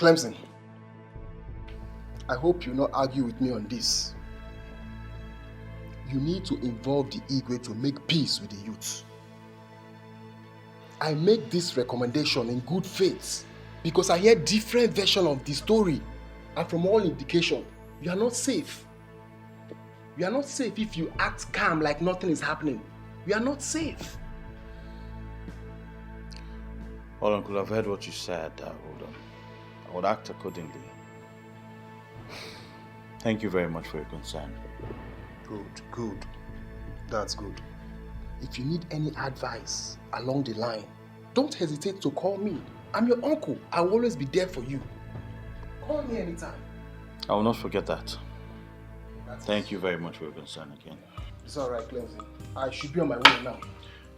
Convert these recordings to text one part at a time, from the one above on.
Clemson, I hope you not argue with me on this. You need to involve the Igwe to make peace with the youth. I make this recommendation in good faith because I hear different versions of the story, and from all indication, you are not safe. You are not safe if you act calm like nothing is happening. You are not safe. Well, Uncle, I've heard what you said. I would act accordingly. Thank you very much for your concern. Good. That's good. If you need any advice along the line, don't hesitate to call me. I'm your uncle. I will always be there for you. Call me anytime. I will not forget that. Thank you very much for your concern again. It's alright, Clemson. I should be on my way now.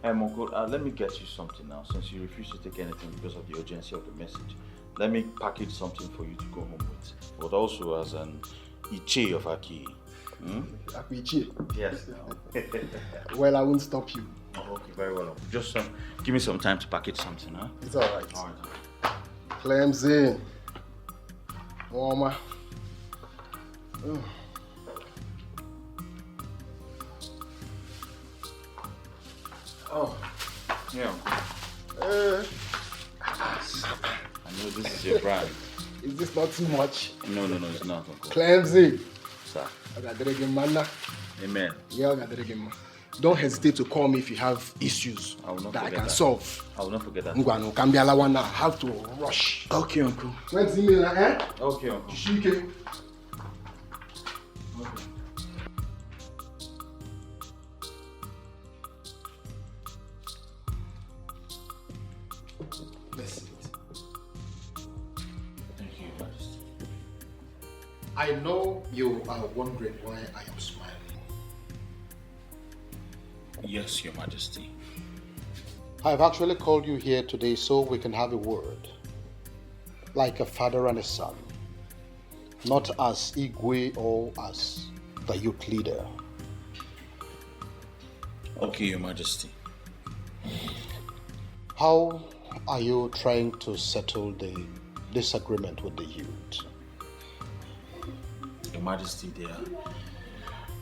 Uncle, let me get you something now, since you refuse to take anything because of the urgency of the message. Let me package something for you to go home with, but also as an Iche of Akinyi. Iche? Yes. Well, I won't stop you. Oh, okay, very well. Just give me some time to package something, huh? It's alright. Alright. Clemson. Mama. Oh. Yeah. I know this is your brand. Is this not too much? No, it's not, Uncle. Clemson. Sir. Amen. Yeah, don't hesitate to call me if you have issues that I can solve. I will not forget that. I have to rush. Okay, Uncle. When's email, eh? Okay, Uncle. Okay. I know you are wondering why I am smiling. Yes, Your Majesty. I've actually called you here today so we can have a word. Like a father and a son. Not as Igwe or as the youth leader. Okay, Your Majesty. How are you trying to settle the disagreement with the youth? Your Majesty,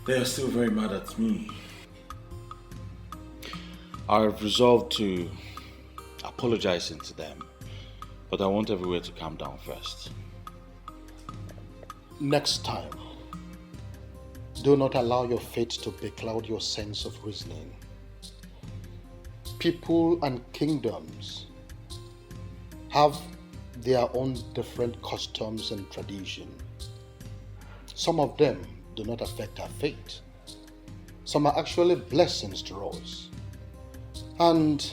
they are still very mad at me. I have resolved to apologize to them, but I want everywhere to calm down first. Next time, do not allow your fate to becloud your sense of reasoning. People and kingdoms have their own different customs and traditions. Some of them do not affect our fate. Some are actually blessings to us. And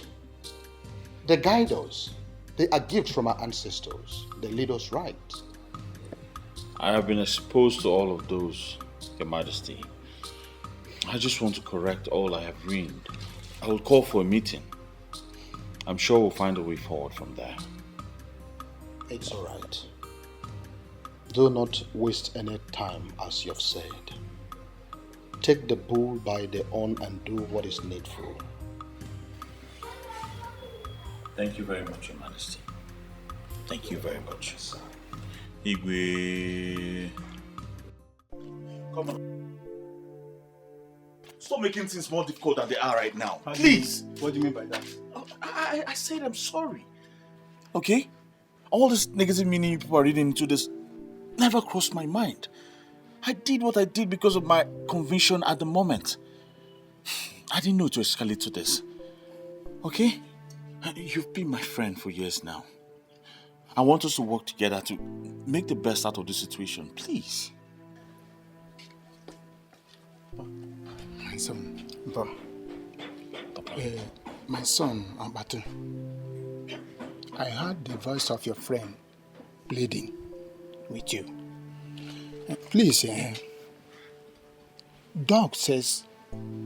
they guide us. They are gifts from our ancestors. They lead us right. I have been exposed to all of those, Your Majesty. I just want to correct all I have ruined. I will call for a meeting. I'm sure we'll find a way forward from there. It's all right. Do not waste any time, as you have said. Take the bull by the horn and do what is needful. Thank you very much, Your Majesty. Thank you very much. Igwe. Come on. Stop making things more difficult than they are right now. Please. What do you mean by that? I said I'm sorry. Okay? All this negative meaning you people are reading into this never crossed my mind. I did what I did because of my conviction at the moment. I didn't know to escalate to this. Okay? You've been my friend for years now. I want us to work together to make the best out of this situation. Please. My son, my son, Abatu, I heard the voice of your friend pleading with you. Please, Dog says,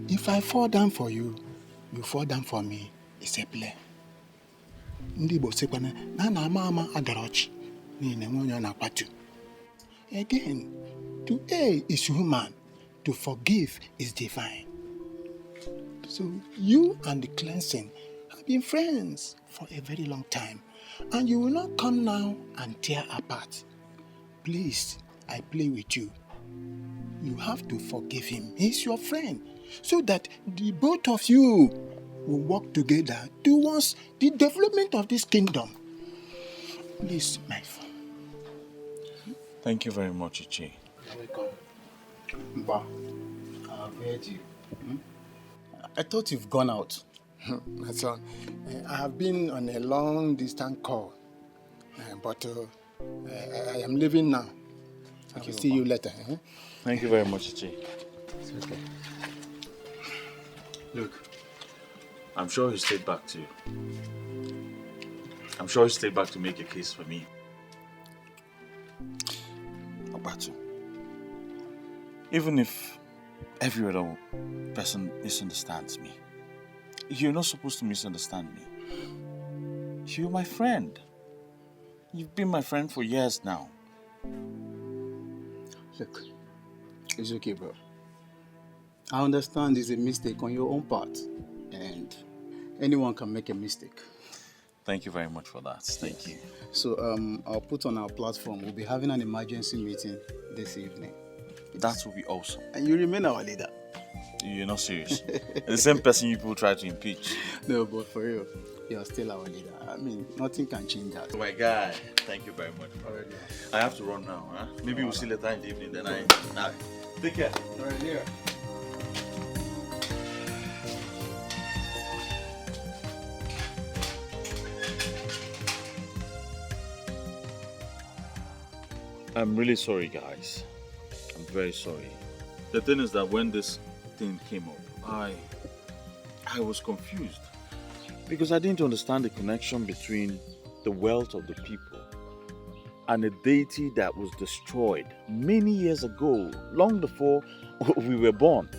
if I fall down for you, you fall down for me. It's a play. Again, to err is human, to forgive is divine. So you and the cleansing have been friends for a very long time. And you will not come now and tear apart. Please, I play with you. You have to forgive him. He's your friend. So that the both of you will work together towards the development of this kingdom. Please, my friend. Thank you very much, Ichi. Welcome. Mba, I've heard you. I thought you've gone out. My son, I have been on a long distance call, but I am leaving now. I will see you later. Thank you very much, Ichi. It's okay. Look, I'm sure he stayed back to you. I'm sure he stayed back to make a case for me. Obatu, even if every other person misunderstands me, you're not supposed to misunderstand me. You're my friend. You've been my friend for years now. Look, it's okay, bro. I understand it's a mistake on your own part, and anyone can make a mistake. Thank you very much for that. Thank you. So I'll put on our platform. We'll be having an emergency meeting this evening. That will be awesome. And you remain our leader. You're not serious. The same person you people try to impeach. No, but for real, you're still our leader. I mean, nothing can change that. Oh my guy, thank you very much. Already. I have to run now, huh? Maybe we'll see later in the evening. Then take care. Alright, here. I'm really sorry, guys. I'm very sorry. The thing is that when this thing came up, I was confused because I didn't understand the connection between the wealth of the people and a deity that was destroyed many years ago, long before we were born.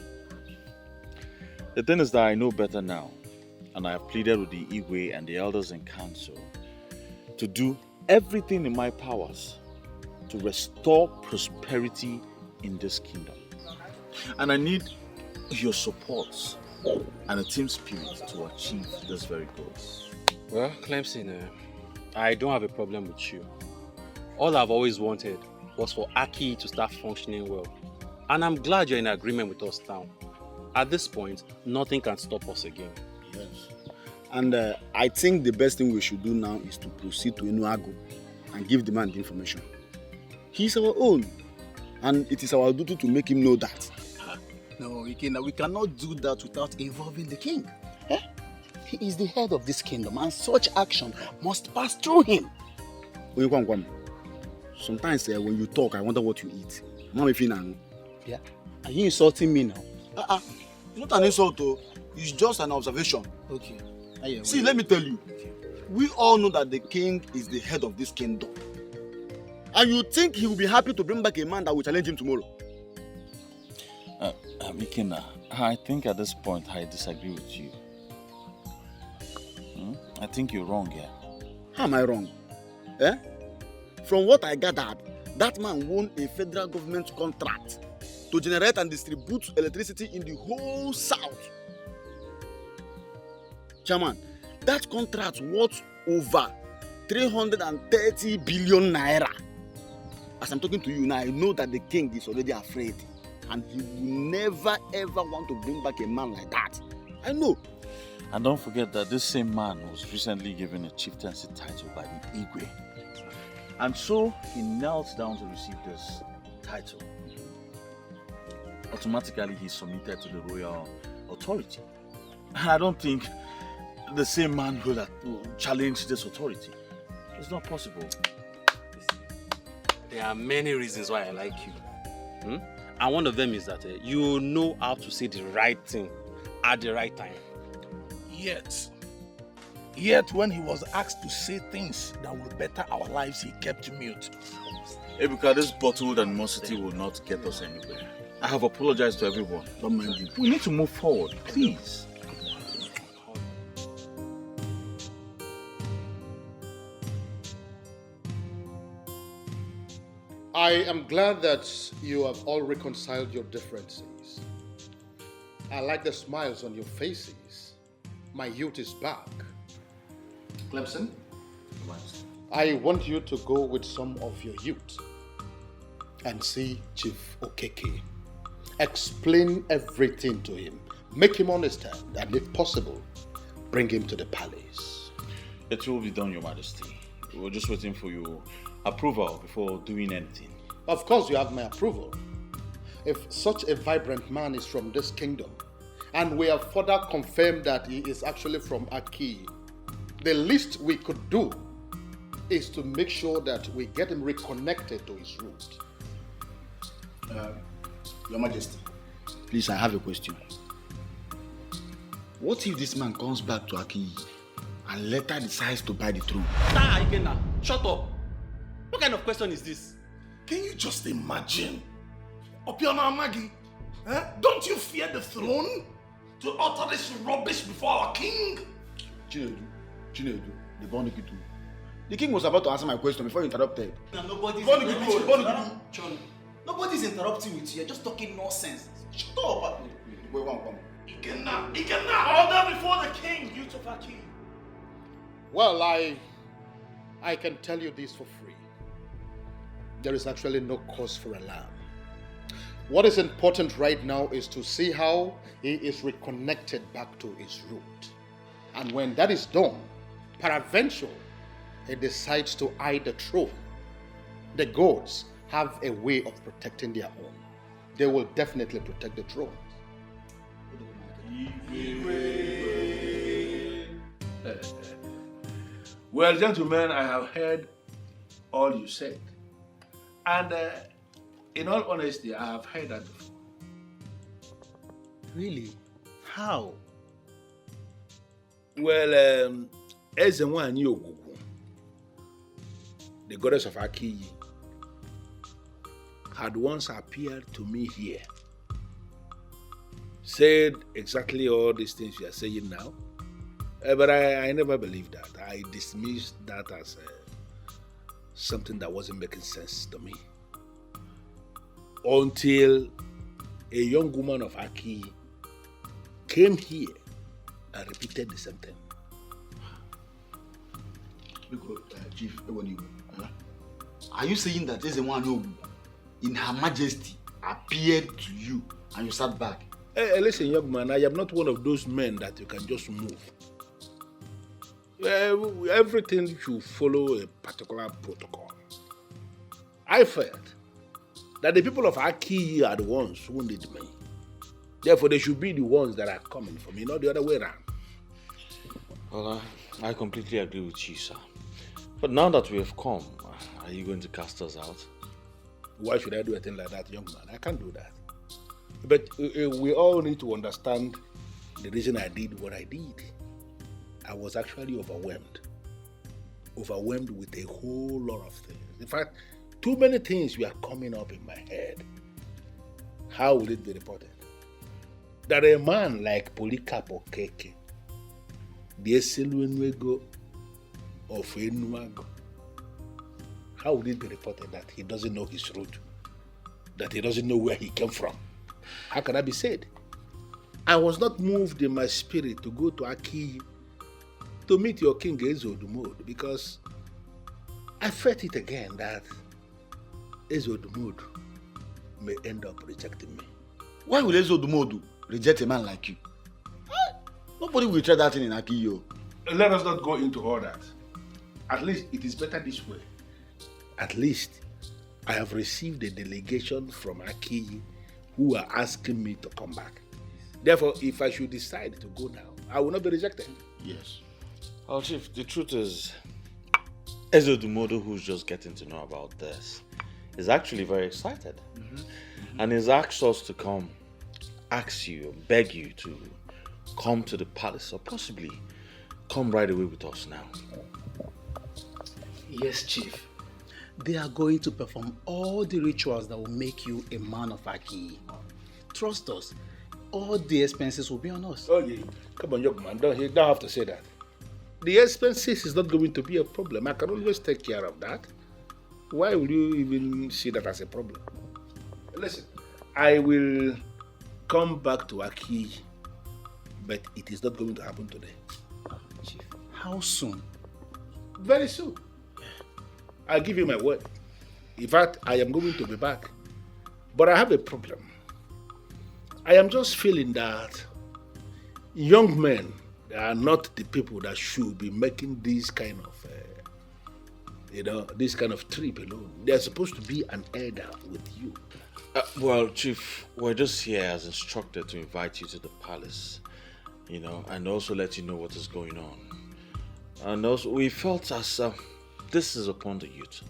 The thing is that I know better now, and I have pleaded with the Igwe and the elders in council to do everything in my powers to restore prosperity in this kingdom. And I need your support and a team spirit to achieve this very goal. Well, Clemson, I don't have a problem with you. All I've always wanted was for Akinyi to start functioning well. And I'm glad you're in agreement with us now. At this point, nothing can stop us again. Yes. And I think the best thing we should do now is to proceed to Enuagu and give the man the information. He's our own, and it is our duty to make him know that. No, we cannot do that without involving the king. Eh? He is the head of this kingdom, and such action must pass through him. Sometimes when you talk, I wonder what you eat. Yeah? Are you insulting me now? It's not an insult, though. It's just an observation. Okay. See, let me tell you. We all know that the king is the head of this kingdom. And you think he will be happy to bring back a man that will challenge him tomorrow? Mikina, I think at this point I disagree with you. I think you're wrong here. How am I wrong? Eh? From what I gathered, that man won a federal government contract to generate and distribute electricity in the whole south. Chairman, that contract worth over 330 billion naira. As I'm talking to you now, I know that the king is already afraid, and he will never ever want to bring back a man like that. I know. And don't forget that this same man was recently given a chieftaincy title by the Igwe. And so he knelt down to receive this title. Automatically he's submitted to the royal authority. And I don't think the same man will challenge this authority. It's not possible. There are many reasons why I like you. And one of them is that you know how to say the right thing at the right time. Yet when he was asked to say things that will better our lives, he kept mute. Ebuka, this bottled animosity will not get us anywhere. I have apologized to everyone. Don't mind you. We need to move forward, please. I am glad that you have all reconciled your differences. I like the smiles on your faces. My youth is back. Clemson, I want you to go with some of your youth and see Chief Okeke. Explain everything to him. Make him understand, and if possible, bring him to the palace. It will be done, Your Majesty. We're just waiting for your approval before doing anything. Of course you have my approval. If such a vibrant man is from this kingdom, and we have further confirmed that he is actually from Aguiyi, the least we could do is to make sure that we get him reconnected to his roots. Your Majesty, please, I have a question. What if this man comes back to Akinyi and later decides to buy the throne? Nah, shut up. What kind of question is this? Can you just imagine? Opiona Amagi, don't you fear the throne? To utter this rubbish before our king? Chinedu, the Bonikitu. The king was about to answer my question before you interrupted. Nobody's interrupting with you. You're just talking nonsense. Shut up. He cannot order before the king, you to Akinyi. Well, I can tell you this for free. There is actually no cause for alarm. What is important right now is to see how he is reconnected back to his root. And when that is done, peradventure, he decides to eye the throne. The gods have a way of protecting their own. They will definitely protect the throne. Well, gentlemen, I have heard all you said. And in all honesty, I have heard that before. Really? How? Well, Ezenwanyi Ugezu, the goddess of Akinyi, had once appeared to me here, said exactly all these things you are saying now, but I never believed that. I dismissed that as something that wasn't making sense to me. Until a young woman of Akinyi came here and repeated the same thing. Chief, are you saying that Ezenwanyi in Her Majesty appeared to you and you sat back? Hey, listen, young man, I am not one of those men that you can just move. Everything should follow a particular protocol. I felt that the people of Akinyi are the ones who need me. Therefore, they should be the ones that are coming for me, not the other way around. Well, I completely agree with you, sir. But now that we have come, are you going to cast us out? Why should I do a thing like that, young man? I can't do that. But we all need to understand the reason I did what I did. I was actually overwhelmed. Overwhelmed with a whole lot of things. In fact, too many things were coming up in my head. How will it be reported? That a man like Polycarp Okeke, the Eseluenwego of Enuago, how would it be reported that he doesn't know his root? That he doesn't know where he came from? How can that be said? I was not moved in my spirit to go to Akinyi to meet your king Ezodumod because I felt it again that Ezodumod may end up rejecting me. Why would Ezodumod reject a man like you? Nobody will try that thing in Akinyi. Let us not go into all that. At least it is better this way. At least I have received a delegation from Akinyi who are asking me to come back. Therefore, if I should decide to go now, I will not be rejected. Yes. Well, Chief, the truth is, Ezodumodo, who's just getting to know about this, is actually very excited. And he's asked us to come, ask you, beg you to come to the palace, or possibly come right away with us now. Yes, Chief. They are going to perform all the rituals that will make you a man of Akinyi. Trust us, all the expenses will be on us. Oh yeah, come on, young man, you don't have to say that. The expenses is not going to be a problem. I can always take care of that. Why will you even see that as a problem? Listen, I will come back to Akinyi, but it is not going to happen today. Chief, how soon? very soon. I'll give you my word. In fact, I am going to be back. But I have a problem. I am just feeling that young men are not the people that should be making this kind of, this kind of trip alone. They are supposed to be an elder with you. Well, Chief, we're just here as instructed to invite you to the palace, and also let you know what is going on. And also, we felt as this is upon the youth.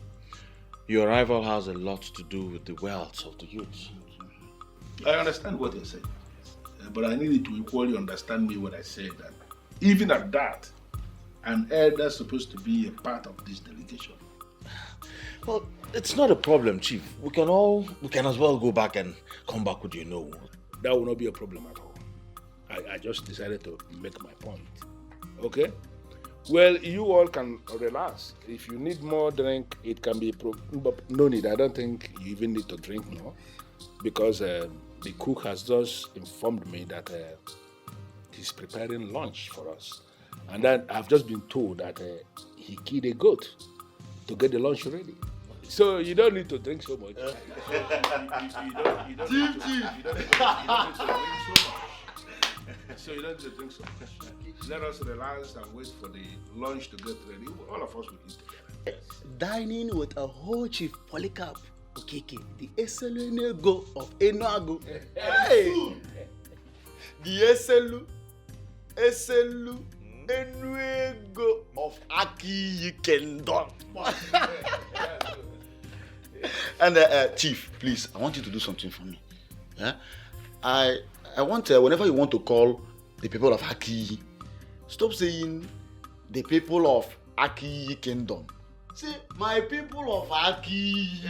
Your arrival has a lot to do with the wealth of the youth. I understand what you're saying, but I need you to equally understand me when I say that even at that, an elder is supposed to be a part of this delegation. Well, it's not a problem, Chief. We can as well go back and come back with That will not be a problem at all. I just decided to make my point. Okay? Well, you all can relax. If you need more drink, it can be but no need. I don't think you even need to drink more, because the cook has just informed me that he's preparing lunch for us. And then I've just been told that he killed a goat to get the lunch ready. So you don't need to drink so much. You don't need to drink so much. So you don't need to drink so much. Let us relax and wait for the lunch to get ready. All of us will eat together. Dining with a whole Chief Polycarp Okeke, the Eselunego of Enuagu. Hey! The Eselu Enuego of Aguiyi Kingdom. And Chief, please, I want you to do something for me. Yeah? I want, whenever you want to call the people of Aguiyi, stop saying the people of Aguiyi Kingdom. Say, my people of Aguiyi.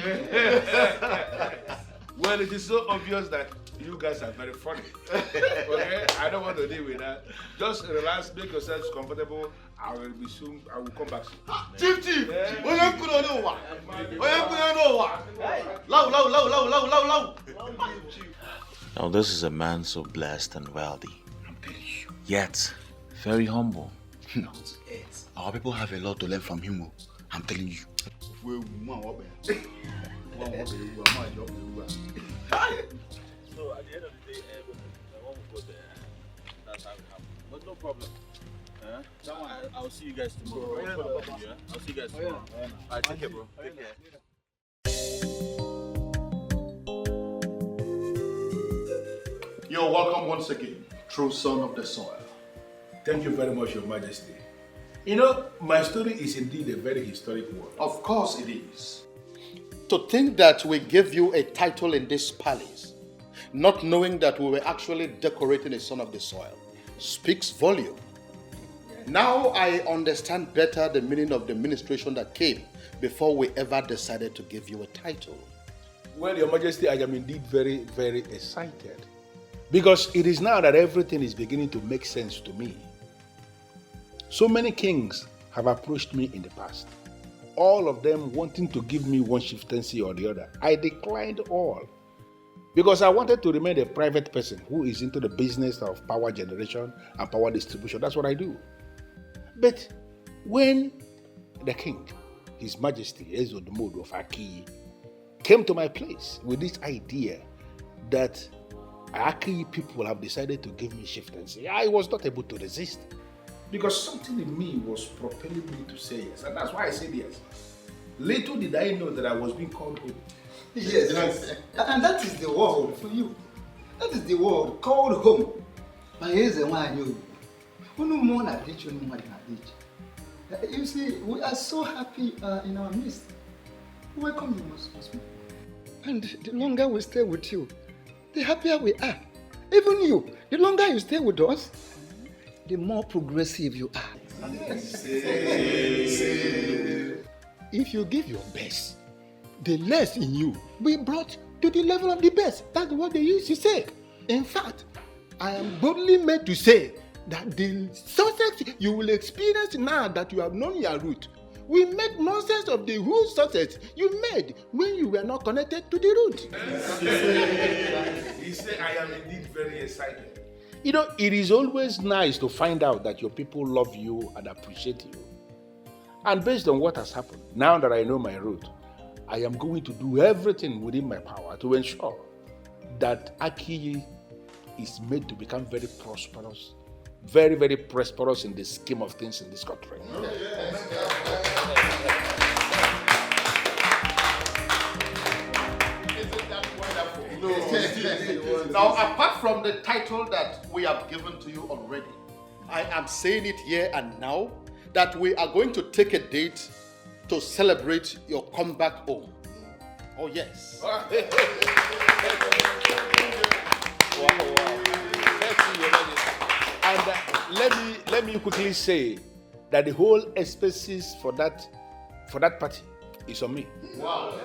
Well, it is so obvious that you guys are very funny. Okay? I don't want to deal with that. Just relax, make yourselves comfortable. I will come back soon. Chief! Now, this is a man so blessed and wealthy, yet very humble. Our people have a lot to learn from him. I'm telling you. So at the end of the day, I won't go there. That's how it happens. But no problem. I'll see you guys tomorrow. I'll see you guys tomorrow. Alright, take care, bro. Take care. You're welcome once again, true son of the soil. Thank you very much, Your Majesty. My story is indeed a very historic one. Of course it is. To think that we gave you a title in this palace, not knowing that we were actually decorating a son of the soil, speaks volume. Now I understand better the meaning of the administration that came before we ever decided to give you a title. Well, Your Majesty, I am indeed very, very excited. Because it is now that everything is beginning to make sense to me. So many kings have approached me in the past, all of them wanting to give me one chieftaincy or the other. I declined all because I wanted to remain a private person who is into the business of power generation and power distribution. That's what I do. But when the king, His Majesty Ezodomodo of Akinyi, came to my place with this idea that Akinyi people have decided to give me chieftaincy, I was not able to resist. Because something in me was propelling me to say yes, and that's why I said yes. Little did I know that I was being called home. Yes, and that is the word for you. That is the word called home. You see, we are so happy in our midst. Welcome you, most. And the longer we stay with you, the happier we are. Even you, the longer you stay with us, the more progressive you are. If you give your best, the less in you will be brought to the level of the best. That's what they used to say. In fact, I am boldly made to say that the success you will experience now that you have known your root will make nonsense of the whole success you made when you were not connected to the root. He said, I am indeed very excited. It is always nice to find out that your people love you and appreciate you. And based on what has happened, now that I know my route, I am going to do everything within my power to ensure that Akinyi is made to become very prosperous, very, very prosperous in the scheme of things in this country. Now, apart from the title that we have given to you already, I am saying it here and now that we are going to take a date to celebrate your comeback home. Oh, yes. Wow. And let me quickly say that the whole expenses for that party is on me. Wow.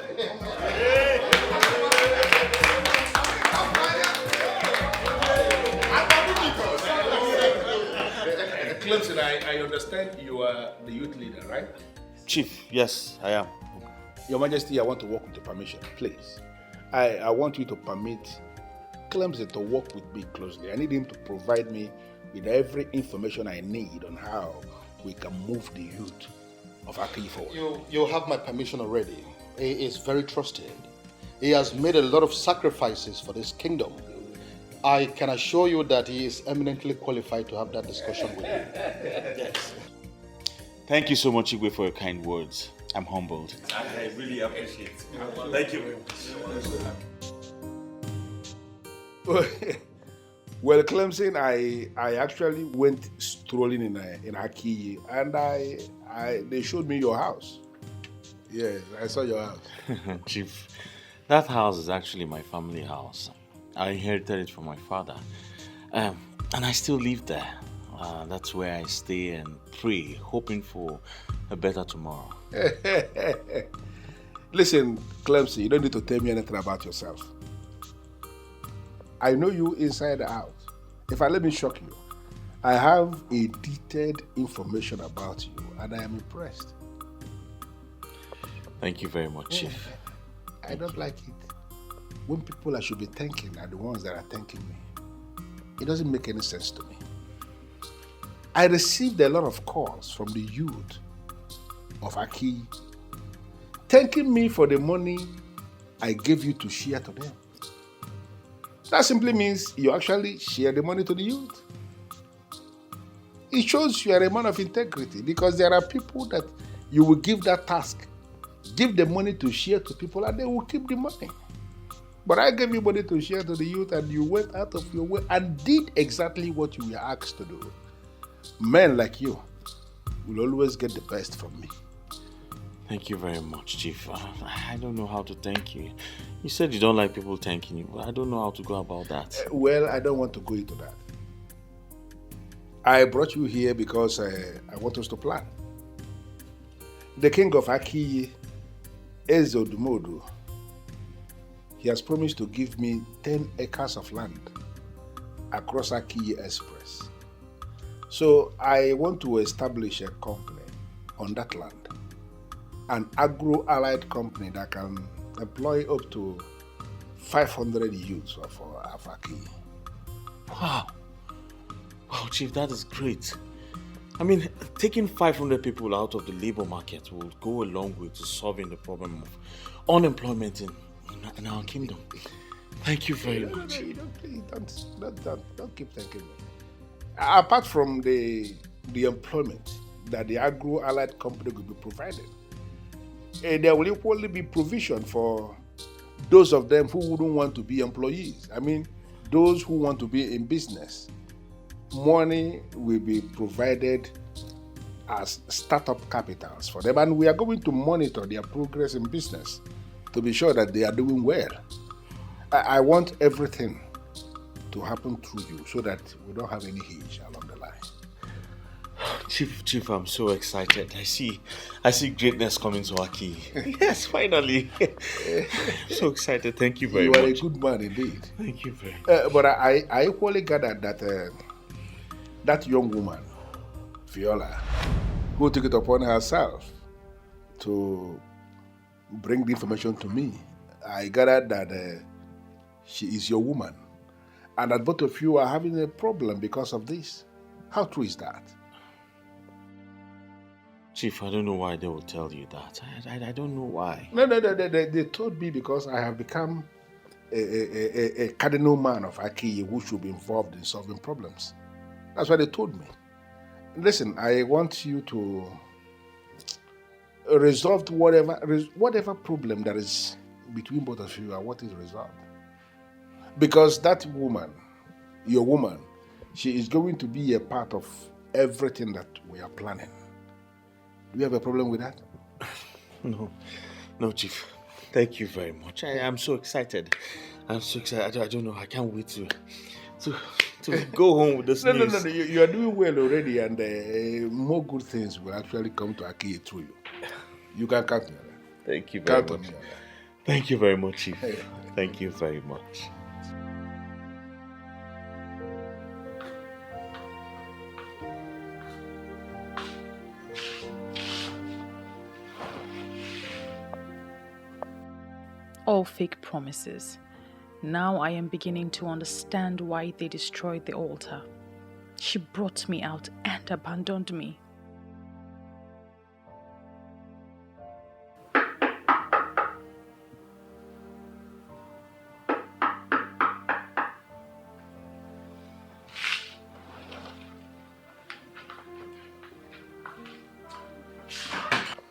Clemson, I understand you are the youth leader, right? Chief, yes, I am. Your Majesty, I want to work with your permission, please. I want you to permit Clemson to work with me closely. I need him to provide me with every information I need on how we can move the youth of Akinyi forward. You have my permission already. He is very trusted. He has made a lot of sacrifices for this kingdom. I can assure you that he is eminently qualified to have that discussion with you. Yes. Thank you so much, Igwe, for your kind words. I'm humbled. I really appreciate it. Thank you very much. Well, Clemson, I actually went strolling in Akinyi, and they showed me your house. Yes, I saw your house. Chief, that house is actually my family house. I inherited it from my father, and I still live there. That's where I stay and pray, hoping for a better tomorrow. Listen, Clemson, you don't need to tell me anything about yourself. I know you inside and out. Let me shock you, I have a detailed information about you, and I am impressed. Thank you very much, Chief. I don't like it when people I should be thanking are the ones that are thanking me. It doesn't make any sense to me. I received a lot of calls from the youth of Akinyi thanking me for the money I gave you to share to them. That simply means you actually share the money to the youth. It shows you are a man of integrity, because there are people that you will give that task, give the money to share to people, and they will keep the money. But I gave you money to share to the youth, and you went out of your way and did exactly what you were asked to do. Men like you will always get the best from me. Thank you very much, Chief. I don't know how to thank you. You said you don't like people thanking you, but I don't know how to go about that. Well, I don't want to go into that. I brought you here because I want us to plan. The king of Akinyi, Ezodumodu, he has promised to give me 10 acres of land across Akinyi Express. So I want to establish a company on that land, an agro-allied company that can employ up to 500 youths of Akinyi. Wow. Wow, Chief, that is great. I mean, taking 500 people out of the labor market will go a long way to solving the problem of unemployment in our kingdom. Thank you very much. Don't keep thanking me. Apart from the employment that the agro-allied company will be providing, there will equally be provision for those of them who wouldn't want to be employees. I mean, those who want to be in business. Money will be provided as startup capitals for them, and we are going to monitor their progress in business to be sure that they are doing well. I want everything to happen through you so that we don't have any hitch along the line. Chief, I'm so excited. I see greatness coming to Akinyi. Yes, finally. I'm so excited. Thank you very much. You are a good man indeed. Thank you very much. But I equally gathered that that young woman, Viola, who took it upon herself to bring the information to me, I gathered that she is your woman, and that both of you are having a problem because of this. How true is that? Chief, I don't know why they will tell you that. I don't know why. No, they told me because I have become a cardinal man of Akinyi who should be involved in solving problems. That's what they told me. Listen, I want you to resolve whatever problem that is between both of you and what is resolved. Because that woman, your woman, she is going to be a part of everything that we are planning. Do you have a problem with that? No, Chief. Thank you very much. I'm so excited. I'm so excited. I don't know. I can't wait to go home with this news. No. You are doing well already, and more good things will actually come to Akinyi through you. You can count on that. Thank you very much. Count on me. Thank you very much, Chief. Thank you very much. All fake promises. Now I am beginning to understand why they destroyed the altar. She brought me out and abandoned me.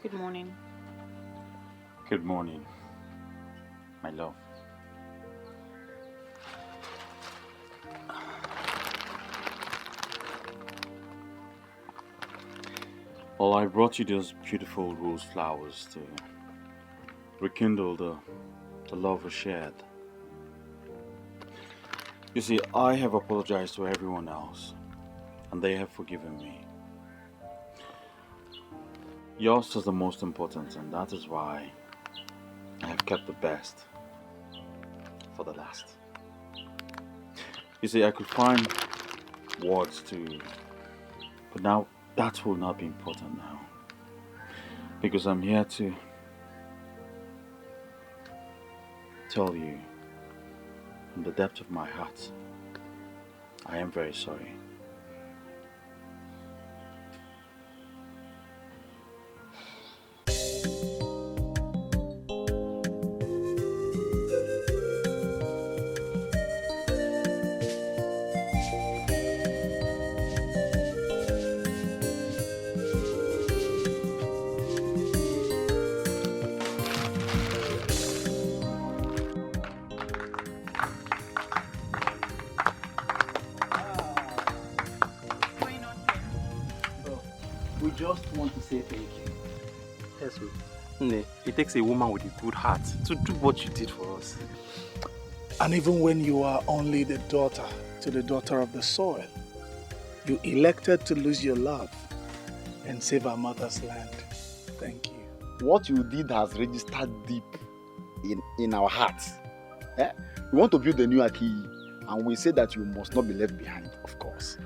Good morning. Good morning, my love. Well, I brought you those beautiful rose flowers to rekindle the love we shared. You see, I have apologized to everyone else, and they have forgiven me. Yours is the most important, and that is why I have kept the best for the last. You see, I could find words but now that will not be important now. Because I'm here to tell you from the depth of my heart, I am very sorry. We just want to say thank you. Yes, it takes a woman with a good heart to do what you did for us. And even when you are only the daughter to the daughter of the soil, you elected to lose your love and save our mother's land. Thank you. What you did has registered deep in our hearts. We want to build a new Akinyi, and we say that you must not be left behind, of course.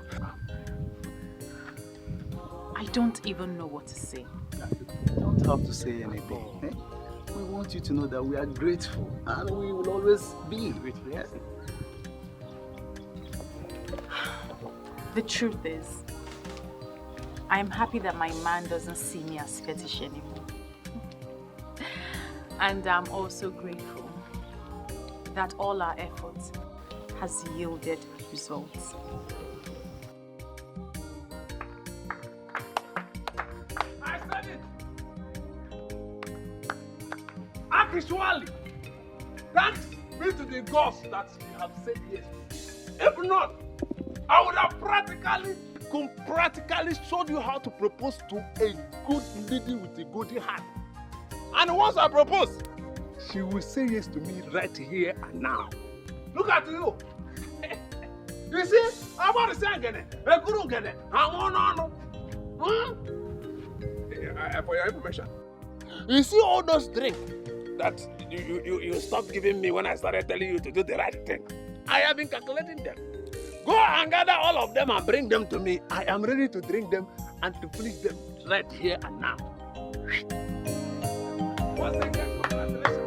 I don't even know what to say. You don't have to say anything. We want you to know that we are grateful, and we will always be grateful. Yes? The truth is, I am happy that my man doesn't see me as fetish anymore. And I'm also grateful that all our efforts has yielded results. I said it! Actually, thanks be to the gods that you have said yes. If not, I would have practically showed you how to propose to a good lady with a good heart. And once I propose, she will say yes to me right here and now. Look at you. You see, I'm about to say again, a good again. For your information, you see all those drinks that you stopped giving me when I started telling you to do the right thing. I have been calculating them. Go and gather all of them and bring them to me. I am ready to drink them and to finish them right here and now. Once again, congratulations.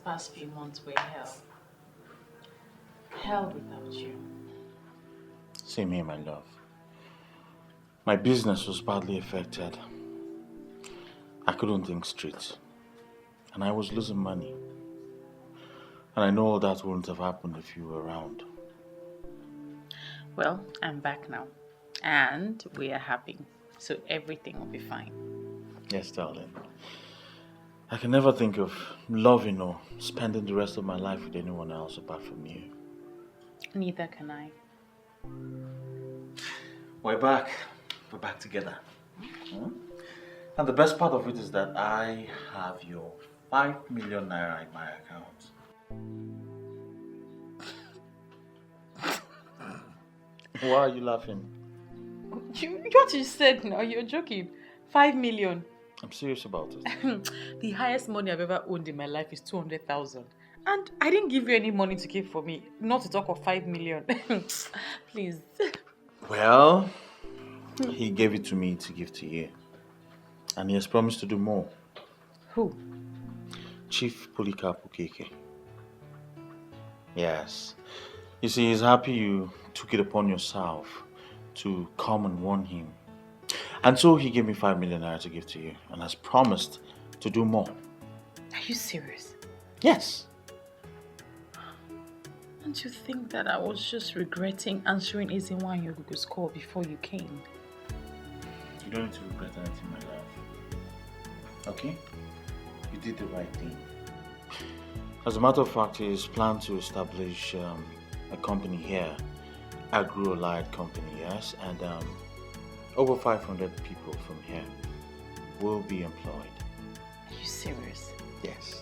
past few months were hell. Hell without you. Same here, my love. My business was badly affected. I couldn't think straight. And I was losing money. And I know all that wouldn't have happened if you were around. Well, I'm back now. And we are happy. So everything will be fine. Yes, darling. I can never think of loving or spending the rest of my life with anyone else apart from you. Neither can I. We're back. We're back together. And the best part of it is that I have your 5 million naira in my account. Why are you laughing? What you said now, you're joking. 5 million. I'm serious about it. The highest money I've ever owned in my life is 200,000. And I didn't give you any money to keep for me. Not to talk of 5 million. Please. Well, he gave it to me to give to you. And he has promised to do more. Who? Chief Polycarp Okeke. Yes. You see, he's happy you took it upon yourself to come and warn him. And so he gave me 5 million naira to give to you and has promised to do more. Are you serious? Yes. Don't you think that I was just regretting answering Ezinwa and Yogugu's call before you came? You don't need to regret anything, my love. Okay? You did the right thing. As a matter of fact, he's planned to establish a company here, Agro-Allied Company, yes? And over 500 people from here will be employed. Are you serious? Yes.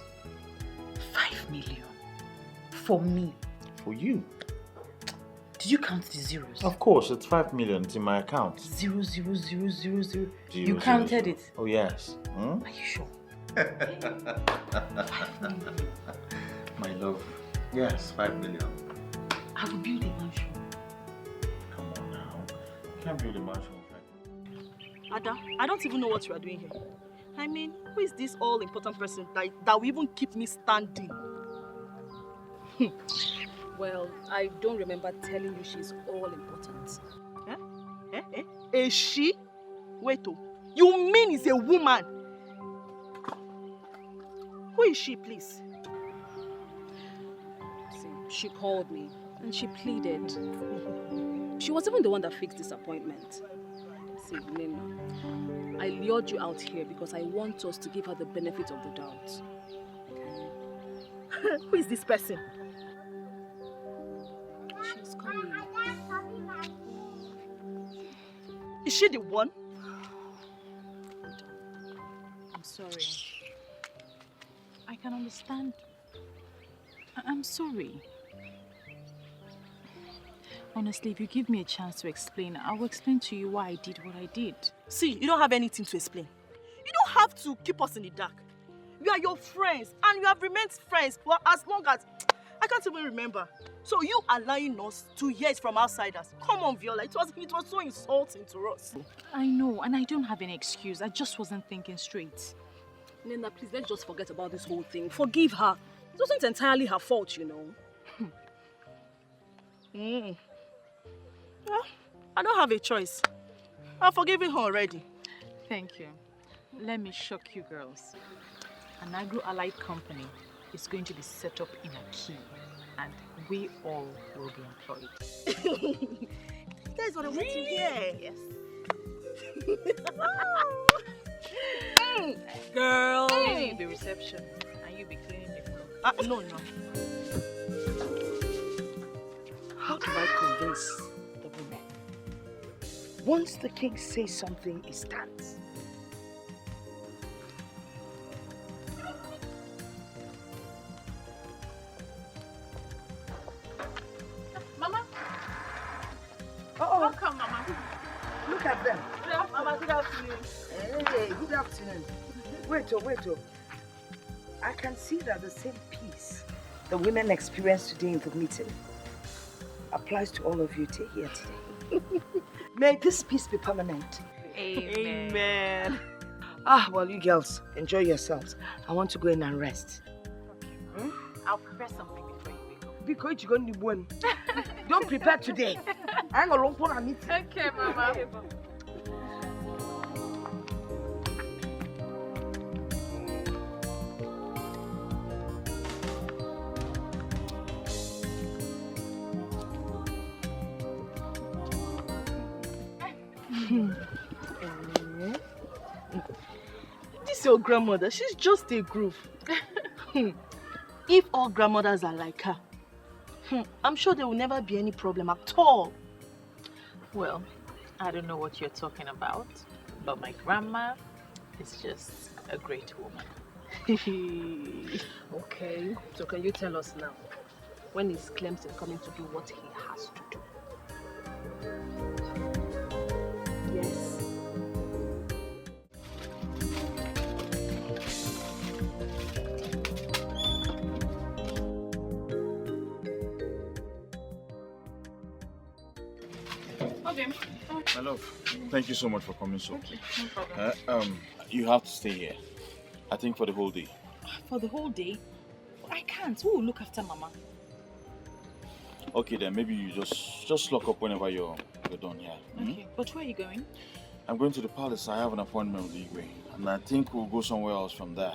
5 million? For me? For you. Did you count the zeros? Of course, it's 5 million. It's in my account. 0, 0, 0, 0, 0. You Zero, counted zero. it? Oh, yes. Are you sure? 5 million. My love. Yes, 5 million. I will build a mansion. Come on now. You can't build a mansion with 5 million. Ada, I don't even know what you are doing here. I mean, who is this all-important person that will even keep me standing? Well, I don't remember telling you she's all-important. Is she? Wait, you mean it's a woman? Who is she, please? See, she called me and she pleaded. She was even the one that fixed this appointment. See, Nina, I lured you out here because I want us to give her the benefit of the doubt. Who is this person? She's coming. Is she the one? I'm sorry. I can understand. I'm sorry. Honestly, if you give me a chance to explain, I will explain to you why I did what I did. See, you don't have anything to explain. You don't have to keep us in the dark. We are your friends, and we have remained friends for as long as... I can't even remember. So you allowing us to hear it from outsiders. Come on, Viola. It was so insulting to us. I know, and I don't have any excuse. I just wasn't thinking straight. Nina, please, let's just forget about this whole thing. Forgive her. It wasn't entirely her fault, you know. Well, I don't have a choice. I've forgiven her already. Thank you. Let me shock you girls. An agro-allied company is going to be set up in Akinyi, and we all will be employed. You guys want to wait in here? Yes. Girl. Hey, the reception. And you be cleaning the floor. No. How do I convince the women? Once the king says something, it stands. Mama. Oh, come, Mama. look at them. Mama, good afternoon. Hey, good afternoon. Wait. I can see that the same peace the women experienced today in the meeting applies to all of you here today. May this peace be permanent. Amen. Well, you girls, enjoy yourselves. I want to go in and rest. Okay. I'll prepare something before you wake up. Because you're going to win. Don't prepare today. I'm going to long meet. Okay, Mama. This your grandmother, she's just a groove. If all grandmothers are like her, I'm sure there will never be any problem at all. Well, I don't know what you're talking about, but my grandma is just a great woman. Okay, so can you tell us now, when is Clemson coming to do what he has to do? Yes. Okay. My love, thank you so much for coming so Okay, no problem. You have to stay here. I think for the whole day. For the whole day? I can't. Who will look after Mama? Okay then, maybe you just lock up whenever you're done here. Okay, but where are you going? I'm going to the palace. I have an appointment with Igwe, and I think we'll go somewhere else from there.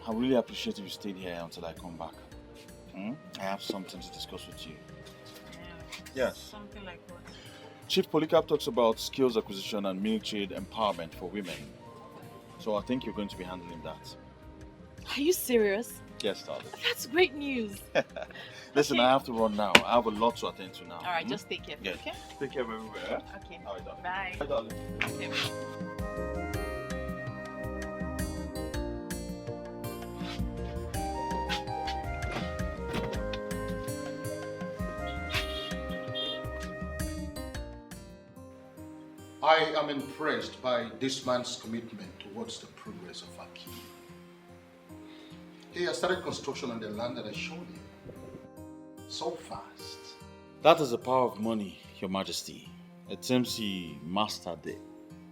I really appreciate if you stayed here until I come back. I have something to discuss with you. Yes. Something like what? Chief Polycarp talks about skills acquisition and military empowerment for women. So I think you're going to be handling that. Are you serious? Yes, darling. That's great news. Listen, Okay. I have to run now. I have a lot to attend to now. All right, just take care. Yes. Okay? Take care everywhere. Okay. All right, darling. Bye. Bye, darling. Okay. I am impressed by this man's commitment towards the progress of Akinyi. He has started construction on the land that I showed him. So fast. That is the power of money, Your Majesty. It seems he mastered the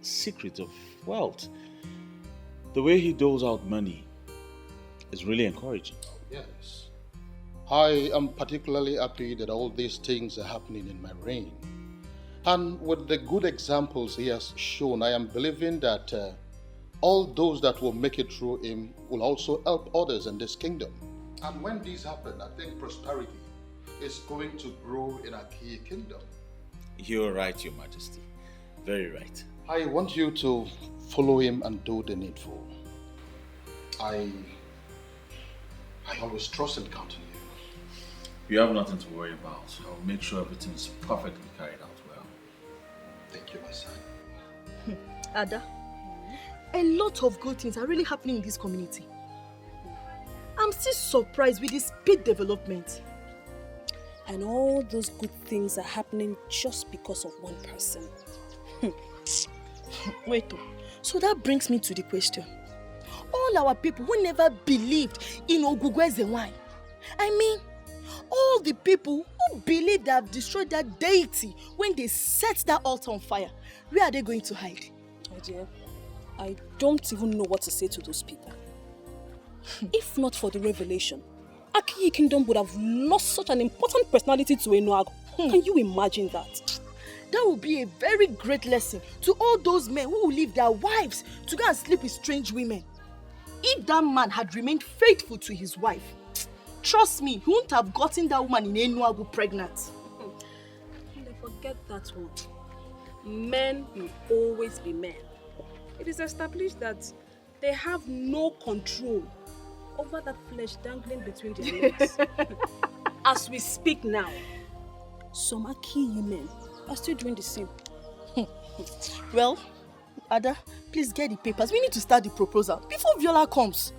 secret of wealth. The way he doles out money is really encouraging. Yes. I am particularly happy that all these things are happening in my reign. And with the good examples he has shown, I am believing that all those that will make it through him will also help others in this kingdom. And when these happen, I think prosperity is going to grow in Akinyi kingdom. You're right, Your Majesty. Very right. I want you to follow him and do the needful. I always trust and count on you. You have nothing to worry about. I'll make sure everything is perfectly carried out well. Thank you, my son. Ada, a lot of good things are really happening in this community. I'm still surprised with the speed development. And all those good things are happening just because of one person. Wait, so that brings me to the question. All our people who never believed in Ugezu, I mean, all the people who believe they have destroyed that deity when they set that altar on fire, where are they going to hide? Oh dear, I don't even know what to say to those people. If not for the revelation, Akinyi Kingdom would have lost such an important personality to Enuago. Can you imagine that? That would be a very great lesson to all those men who will leave their wives to go and sleep with strange women. If that man had remained faithful to his wife, trust me, he wouldn't have gotten that woman in Enuago pregnant. Forget that one. Men will always be men. It is established that they have no control over that flesh dangling between their legs. As we speak now, some Akinyi men are still doing the same. Well, Ada, please get the papers. We need to start the proposal before Viola comes.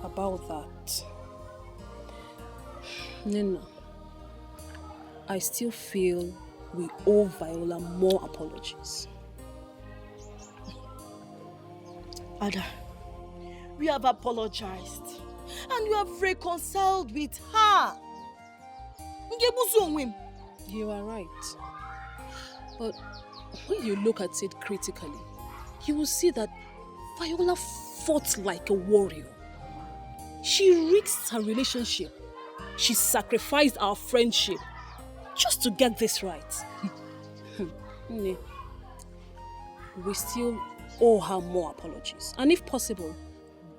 About that, Nina, I still feel we owe Viola more apologies. Ada, we have apologized and you have reconciled with her. You are right. But when you look at it critically, you will see that Viola fought like a warrior. She risked her relationship. She sacrificed our friendship just to get this right. We still owe her more apologies. And if possible,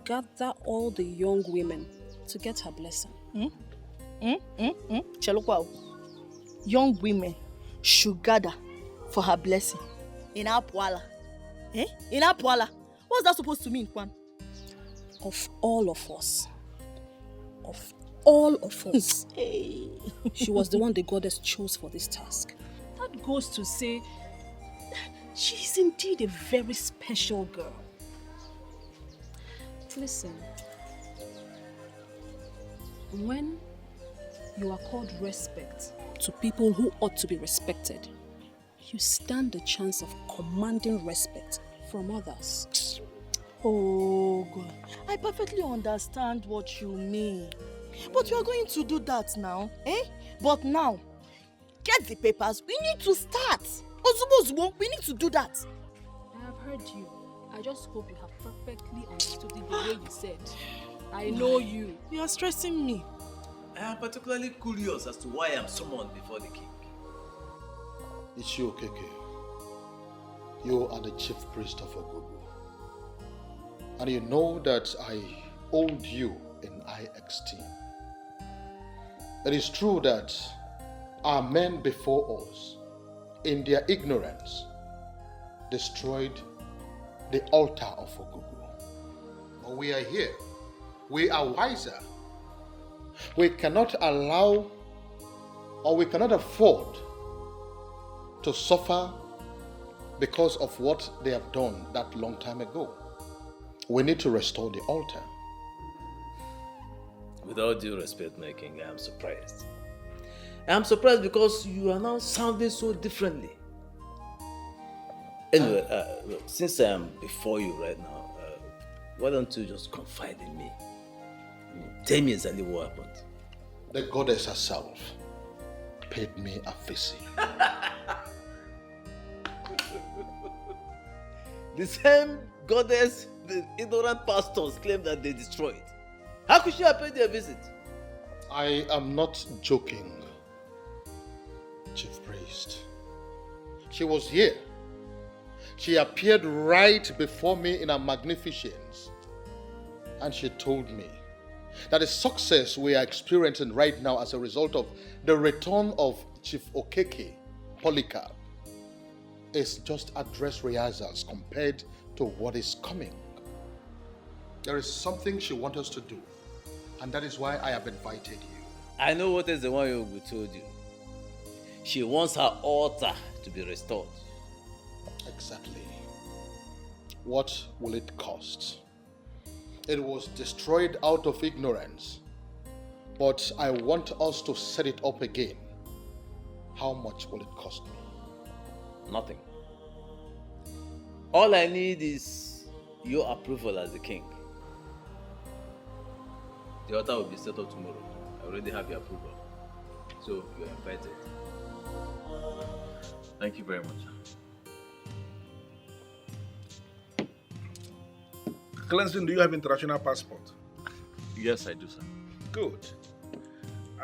gather all the young women to get her blessing. Chelukwa, young women should gather for her blessing. In Apwala. In Apwala. What's that supposed to mean, Kwan? Of all of us. Of all of us. Hey. She was the one the goddess chose for this task. That goes to say, she's indeed a very special girl. Listen, when you are called respect to people who ought to be respected, you stand the chance of commanding respect from others. Oh God, I perfectly understand what you mean. But you are going to do that now, eh? But now, get the papers, we need to start. Ozubo, we need to do that. I have heard you. I just hope you have perfectly understood it the way you said. I know you. You are stressing me. I am particularly curious as to why I am summoned before the king. It's you, Okeke. You are the chief priest of Ugezu. And you know that I hold you in high esteem. It is true that our men before us, in their ignorance, destroyed the altar of Ugezu. But we are here. We are wiser. We cannot allow, or we cannot afford to suffer because of what they have done that long time ago. We need to restore the altar. With all due respect, my king, I am surprised. I am surprised because you are now sounding so differently. Anyway, since I am before you right now, why don't you just confide in me? Tell me exactly what happened. The goddess herself paid me a visit. The same goddess the ignorant pastors claim that they destroyed. How could she have paid their visit? I am not joking, chief priest. She was here. She appeared right before me in her magnificence. And she told me that the success we are experiencing right now as a result of the return of Chief Okeke Polycarp is just a dress rehearsals compared to what is coming. There is something she wants us to do, and that is why I have invited you. I know what is the one Yogu told you. She wants her altar to be restored. Exactly. What will it cost? It was destroyed out of ignorance, but I want us to set it up again. How much will it cost me? Nothing. All I need is your approval as the king. The altar will be set up tomorrow. I already have your approval. So you're invited. Thank you very much. Cleansing, do you have international passport? Yes, I do, sir. Good.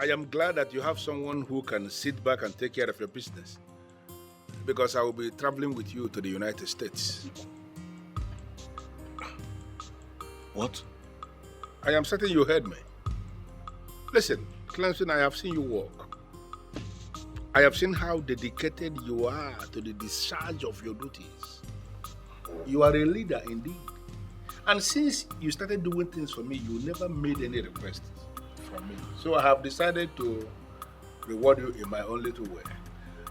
I am glad that you have someone who can sit back and take care of your business. Because I will be traveling with you to the United States. What? I am certain you heard me. Listen, Clemson, I have seen you work. I have seen how dedicated you are to the discharge of your duties. You are a leader indeed. And since you started doing things for me, you never made any requests from me. So I have decided to reward you in my own little way.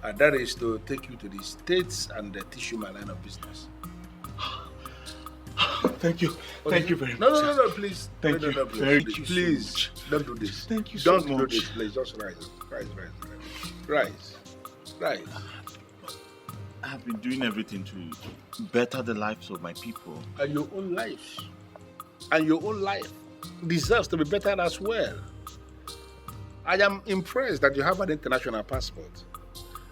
And that is to take you to the States and teach you my line of business. Thank you. Thank you very much. No, please. Thank you. Thank you. Please, don't do this. Thank you so much. Don't do this, please. Just rise. Rise. I have been doing everything to better the lives of my people. And your own life. And your own life deserves to be better as well. I am impressed that you have an international passport.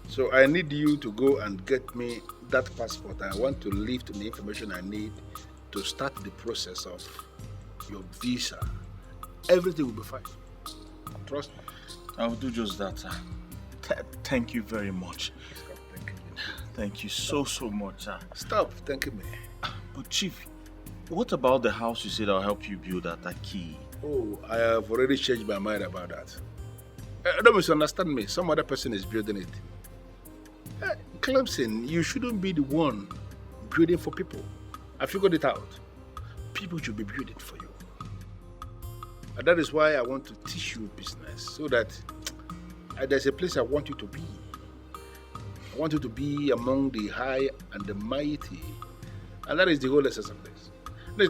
So I need you to go and get me that passport. I want to lift the information I need to start the process of your visa, everything will be fine. Trust me. I will do just that, sir. Thank you very much. Thank you so much, sir. Stop thanking me. But Chief, what about the house you said I'll help you build at Akinyi? Oh, I have already changed my mind about that. Don't misunderstand me. Some other person is building it. Clemson, you shouldn't be the one building for people. I figured it out. People should be building for you. And that is why I want to teach you business, so that there's a place I want you to be. I want you to be among the high and the mighty. And that is the whole essence of this.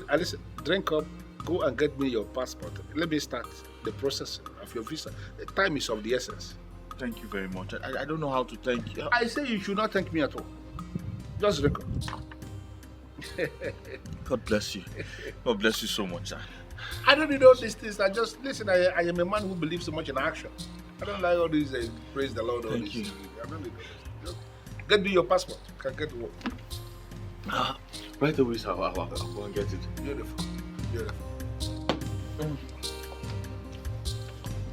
Listen, drink up, go and get me your passport. Let me start the process of your visa. The time is of the essence. Thank you very much. I don't know how to thank you. I say you should not thank me at all. Just drink up. God bless you. God bless you so much, sir. I don't need all these things. I am a man who believes so much in action. I don't like all these praise the Lord. Thank you. I don't need all this. Just get me your passport. Can get to work. Right away, sir. I'll go and get it. Beautiful. Beautiful.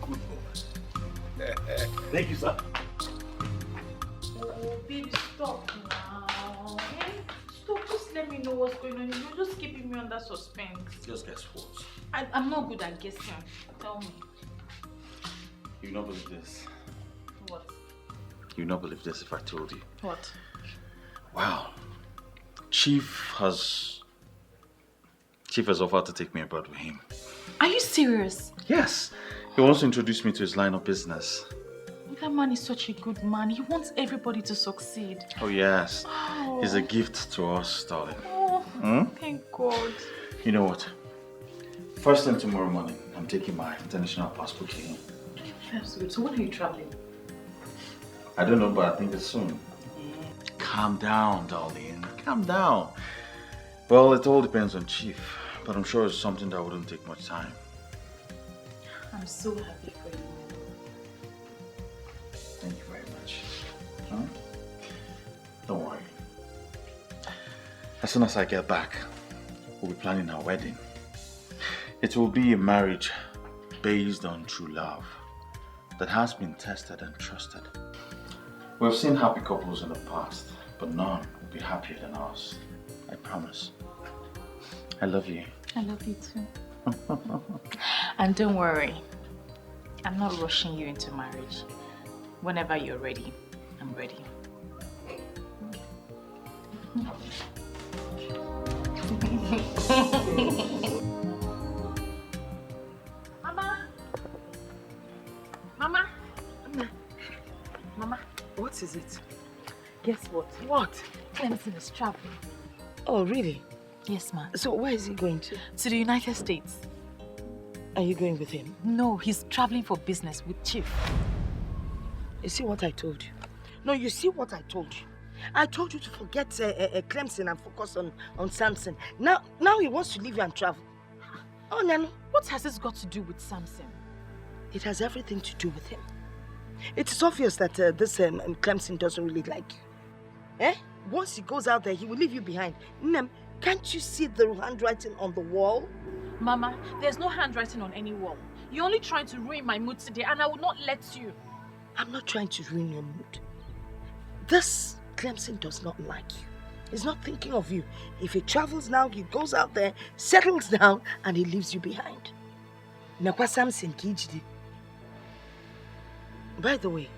Good boy. Thank you, sir. Oh, baby, stop now. Okay? Stop. Just let me know what's going on. You're just keeping me under suspense. Just guess what? I'm not good at guessing. Tell me. You not believe this. What? You not believe this if I told you. What? Wow. Chief has offered to take me abroad with him. Are you serious? Yes. He wants to introduce me to his line of business. That man is such a good man. He wants everybody to succeed. Oh yes. Oh. He's a gift to us, darling. Oh, thank God. You know what? First thing tomorrow morning, I'm taking my international passport here. That's good. So when are you traveling? I don't know, but I think it's soon. Calm down, darling. Calm down. Well, it all depends on Chief, but I'm sure it's something that wouldn't take much time. I'm so happy for you. Thank you very much. Huh? Don't worry. As soon as I get back, we'll be planning our wedding. It will be a marriage based on true love that has been tested and trusted. We've seen happy couples in the past, but none will be happier than us. I promise. I love you. I love you too. And don't worry, I'm not rushing you into marriage. Whenever you're ready, I'm ready. Mama! Mama! Mama! What is it? Guess what? What? Clemson is traveling. Oh, really? Yes, ma'am. So where is he going to? To the United States. Are you going with him? No, he's traveling for business with Chief. You see what I told you? No, you see what I told you? I told you to forget Clemson and focus on Samson. Now he wants to leave you and travel. Oh, Nano. What has this got to do with Samson? It has everything to do with him. It is obvious that this Clemson doesn't really like you. Eh? Once he goes out there, he will leave you behind. Nem, can't you see the handwriting on the wall? Mama, there's no handwriting on any wall. You're only trying to ruin my mood today, and I will not let you. I'm not trying to ruin your mood. This Clemson does not like you. He's not thinking of you. If he travels now, he goes out there, settles down, and he leaves you behind. Nakwa Samson Kijidi. By the way,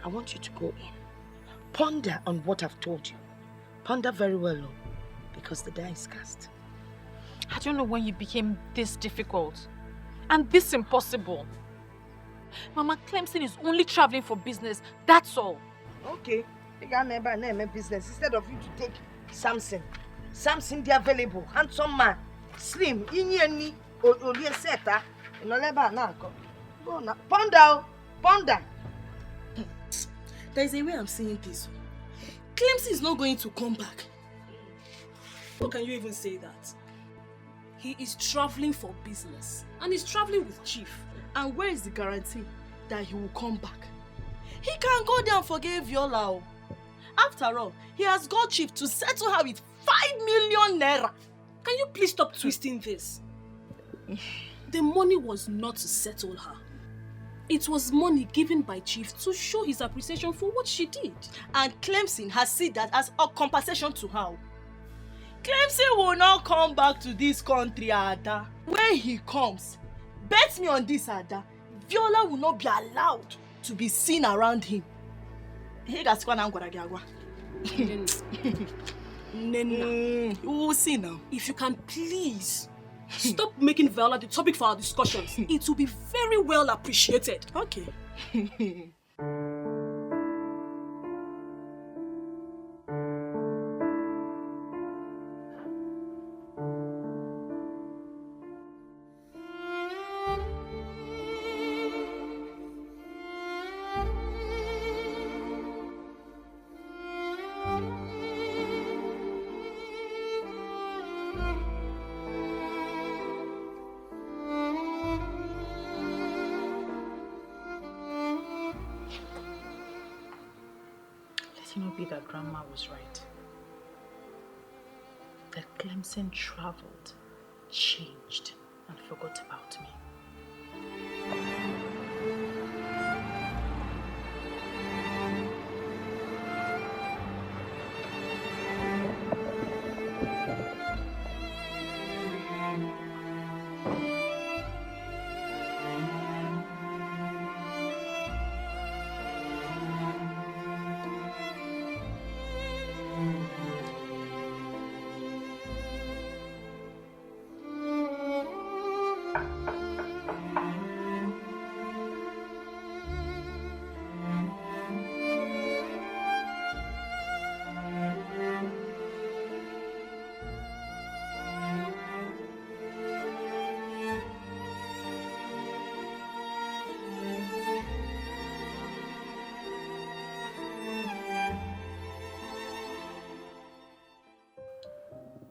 I want you to go in. Ponder on what I've told you. Ponder very well, because the die is cast. I don't know when you became this difficult and this impossible. Mama, Clemson is only traveling for business, that's all. Okay, you got never name business instead of you to take Samson. Samson, the available, handsome man, slim, Ini Edo, Ponder. There is a way I'm seeing this. Clemson is not going to come back. How can you even say that? He is traveling for business and he's traveling with Chief. And where is the guarantee that he will come back? He can't go there and forgive Viola. After all, he has got Chief to settle her with 5 million naira. Can you please stop twisting this? The money was not to settle her. It was money given by Chief to show his appreciation for what she did. And Clemson has seen that as a compensation to her. Clemson will not come back to this country, Ada. When he comes, bet me on this, Ada, Viola will not be allowed to be seen around him. Nena, we will see now. If you can please stop making Viola the topic for our discussions, it will be very well appreciated. Okay. Be that Grandma was right. That Clemson traveled, changed, and forgot about me.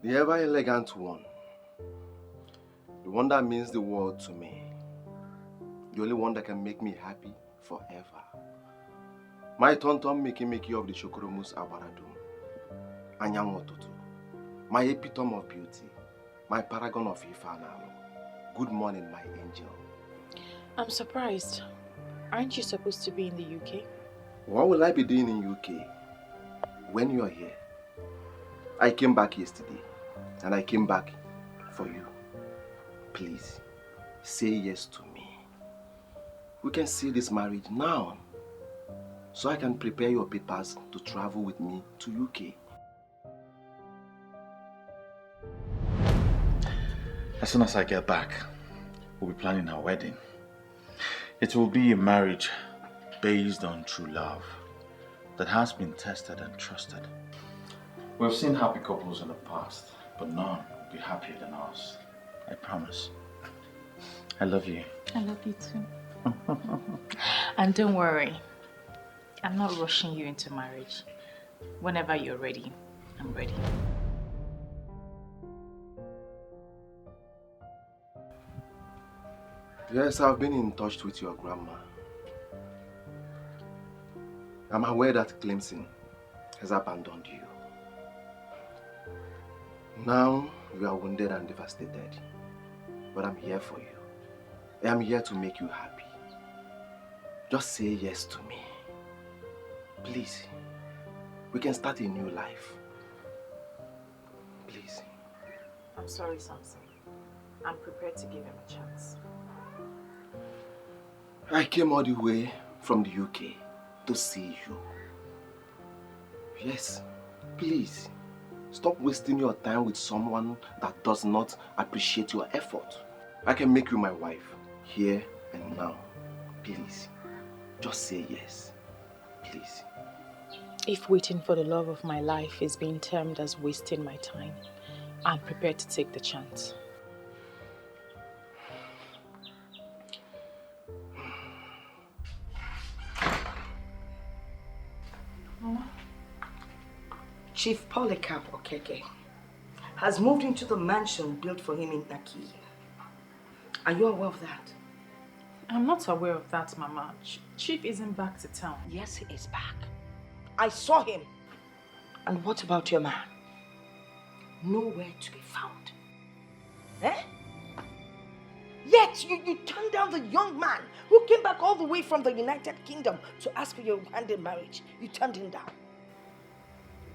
The ever elegant one. The one that means the world to me. The only one that can make me happy forever. My tonto making of the Shokoromus Abaradum. Anyangototo. My epitome of beauty. My paragon of Ifanalo. Good morning, my angel. I'm surprised. Aren't you supposed to be in the UK? What will I be doing in UK when you're here? I came back yesterday. And I came back for you. Please, say yes to me. We can see this marriage now. So I can prepare your papers to travel with me to UK. As soon as I get back, we'll be planning our wedding. It will be a marriage based on true love that has been tested and trusted. We've seen happy couples in the past, but none will be happier than us. I promise. I love you. I love you too. And don't worry, I'm not rushing you into marriage. Whenever you're ready, I'm ready. Yes, I've been in touch with your grandma. I'm aware that Clemson has abandoned you. Now you are wounded and devastated, but I'm here for you. I am here to make you happy. Just say yes to me. Please, we can start a new life. Please. I'm sorry, Samson. I'm prepared to give him a chance. I came all the way from the UK to see you. Yes, please. Stop wasting your time with someone that does not appreciate your effort. I can make you my wife, here and now. Please, just say yes. Please. If waiting for the love of my life is being termed as wasting my time, I'm prepared to take the chance. Chief Polycarp Okeke has moved into the mansion built for him in Aguiyi. Are you aware of that? I'm not aware of that, Mama. Chief isn't back to town. Yes, he is back. I saw him. And what about your man? nowhere to be found. Eh? Yet you turned down the young man who came back all the way from the United Kingdom to ask for your hand in marriage. You turned him down.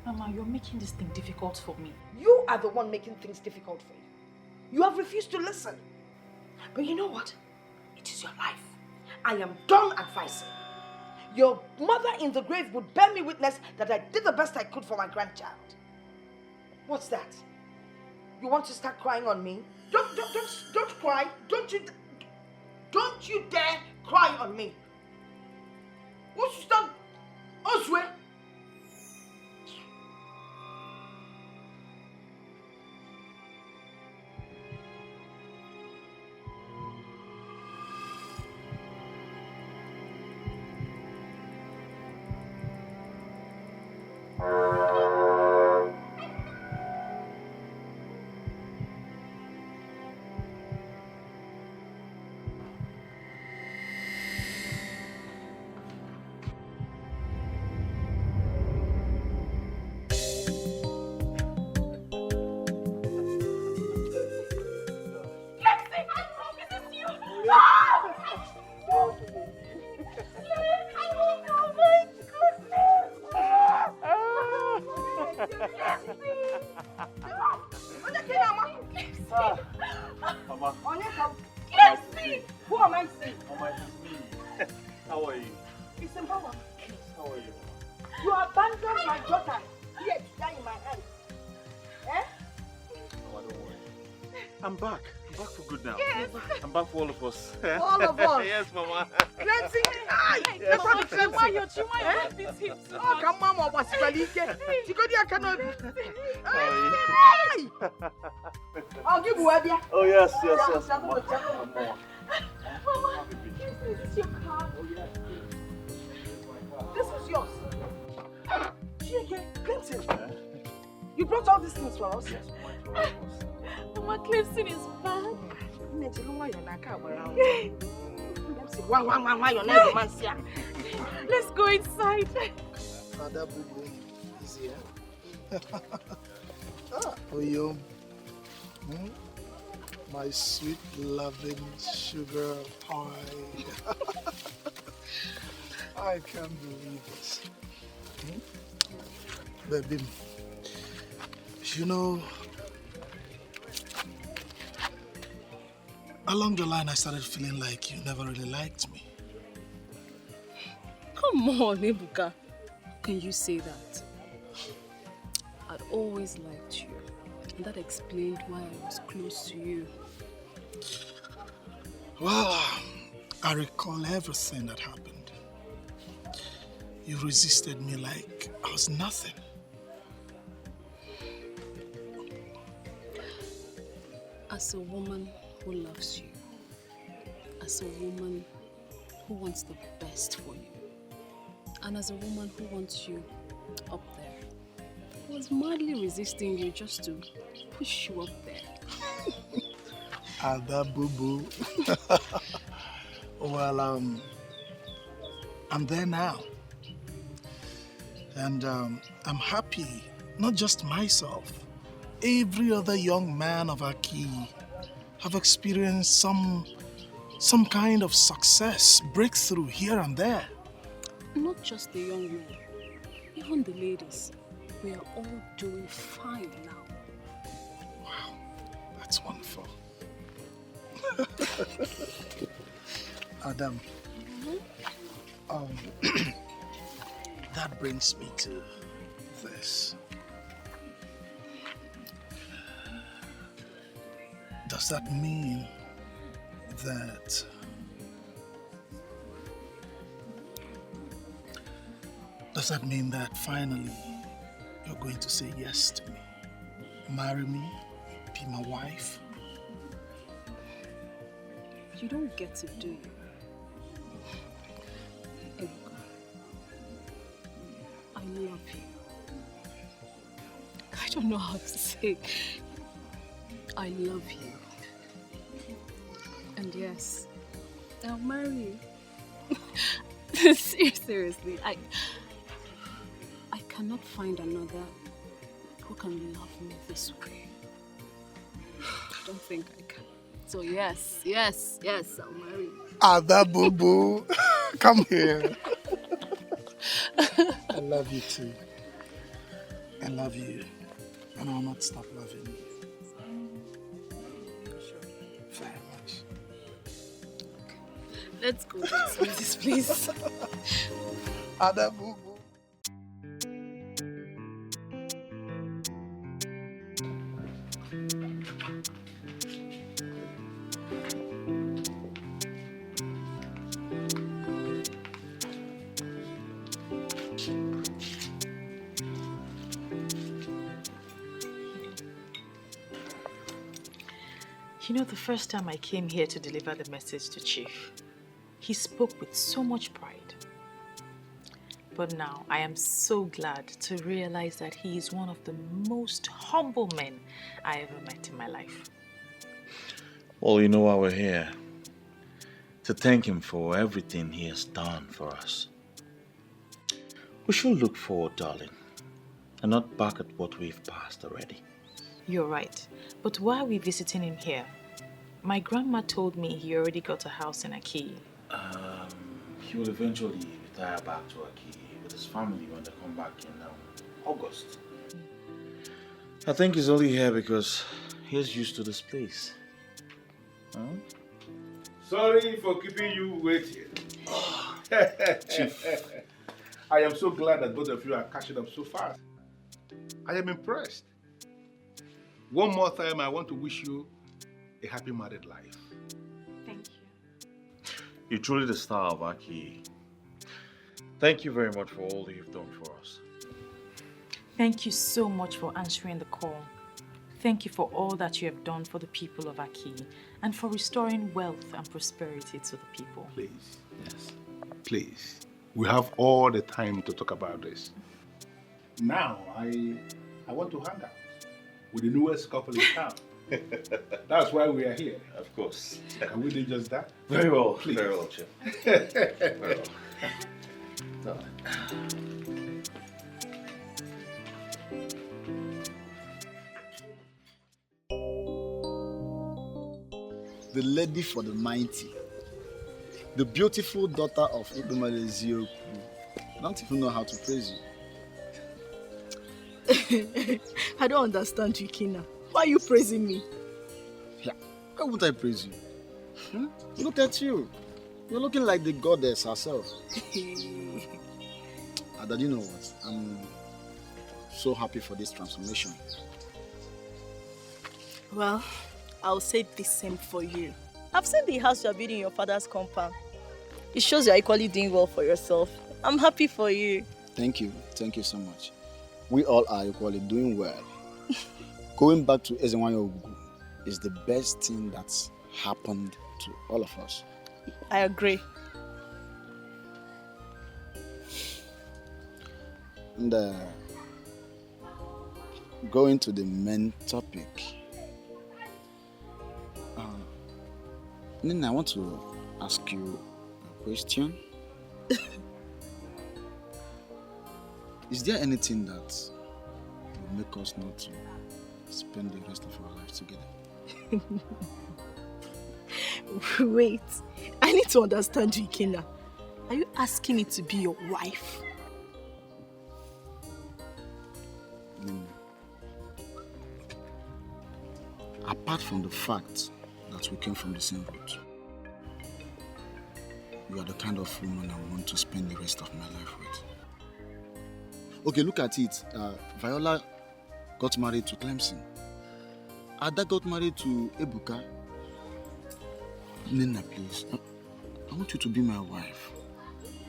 Mama, you're making this thing difficult for me. You are the one making things difficult for you. You have refused to listen. But you know what? It is your life. I am done advising. Your mother in the grave would bear me witness that I did the best I could for my grandchild. What's that? You want to start crying on me? Don't cry. Don't you dare cry on me. What's that? Oswe? For all of us. All of us? Yes, Mama. Cleansing the eye. Yes. Oh, come on, Mama. I'll give you a beer. Oh, yes. Mama, this is your car. Oh, yes. This is yours. Clemson, you brought all these things for us? Yes, Mama, Clemson is back. Let's go inside. Father Bubu is here. Oyo, my sweet, loving sugar pie. I can't believe this. Baby, you know, along the line, I started feeling like you never really liked me. Come on, Ebuka. How can you say that? I'd always liked you, and that explained why I was close to you. Well, I recall everything that happened. You resisted me like I was nothing. As a woman who loves you, as a woman who wants the best for you, and as a woman who wants you up there, I was madly resisting you just to push you up there. Ada boo-boo. Well, I'm there now. And I'm happy, not just myself. Every other young man of Aguiyi have experienced some kind of success, breakthrough here and there. Not just the young men, even the ladies. We are all doing fine now. Wow, that's wonderful. Adam, that brings me to this. Does that mean that finally you're going to say yes to me? Marry me? Be my wife? You don't get to, do you? Ebuka, I love you. I don't know how to say. I love you. And yes, I'll marry you. Seriously, I cannot find another who can love me this way? I don't think I can. So yes, I'll marry you. Ada boo boo, come here. I love you too. I love you. And I'll not stop loving you. Very much. Let's go to this place. Ada boo boo. You know, the first time I came here to deliver the message to Chief, he spoke with so much pride. But now I am so glad to realize that he is one of the most humble men I ever met in my life. Well, you know why we're here. To thank him for everything he has done for us. We should look forward, darling, and not back at what we've passed already. You're right. But why are we visiting him here? My grandma told me he already got a house in Aguiyi. He will eventually retire back to Aguiyi with his family when they come back in August. I think he's only here because he's used to this place. Huh? Sorry for keeping you waiting. Chief. I am so glad that both of you are catching up so fast. I am impressed. One more time, I want to wish you a happy married life. Thank you. You're truly the star of Aguiyi. Thank you very much for all that you've done for us. Thank you so much for answering the call. Thank you for all that you have done for the people of Aguiyi and for restoring wealth and prosperity to the people. Please. Yes. Please. We have all the time to talk about this. Now, I want to hang out with the newest couple in town. That's why we are here. Of course. Can we do just that? Very well. Please. Very well, Chip. Very well. The lady for the mighty, the beautiful daughter of Ibemalezioku. I don't even know how to praise you. I don't understand you, Kina. Why are you praising me? Yeah, why won't I praise you? Look at you. You're looking like the goddess herself. Ada, you know what? I'm so happy for this transformation. Well, I'll say the same for you. I've seen the house you're building in your father's compound. It shows you're equally doing well for yourself. I'm happy for you. Thank you. Thank you so much. We all are equally doing well. Going back to Ezenwanya Ugezu is the best thing that's happened to all of us. I agree. And going to the main topic. Nina, I want to ask you a question. Is there anything that will make us not to spend the rest of our lives together? Wait, I need to understand you, Kina. Are you asking me to be your wife? Nina, apart from the fact that we came from the same root, you are the kind of woman I want to spend the rest of my life with. Okay, look at it. Viola got married to Clemson. Ada got married to Ebuka. Nina, please, I want you to be my wife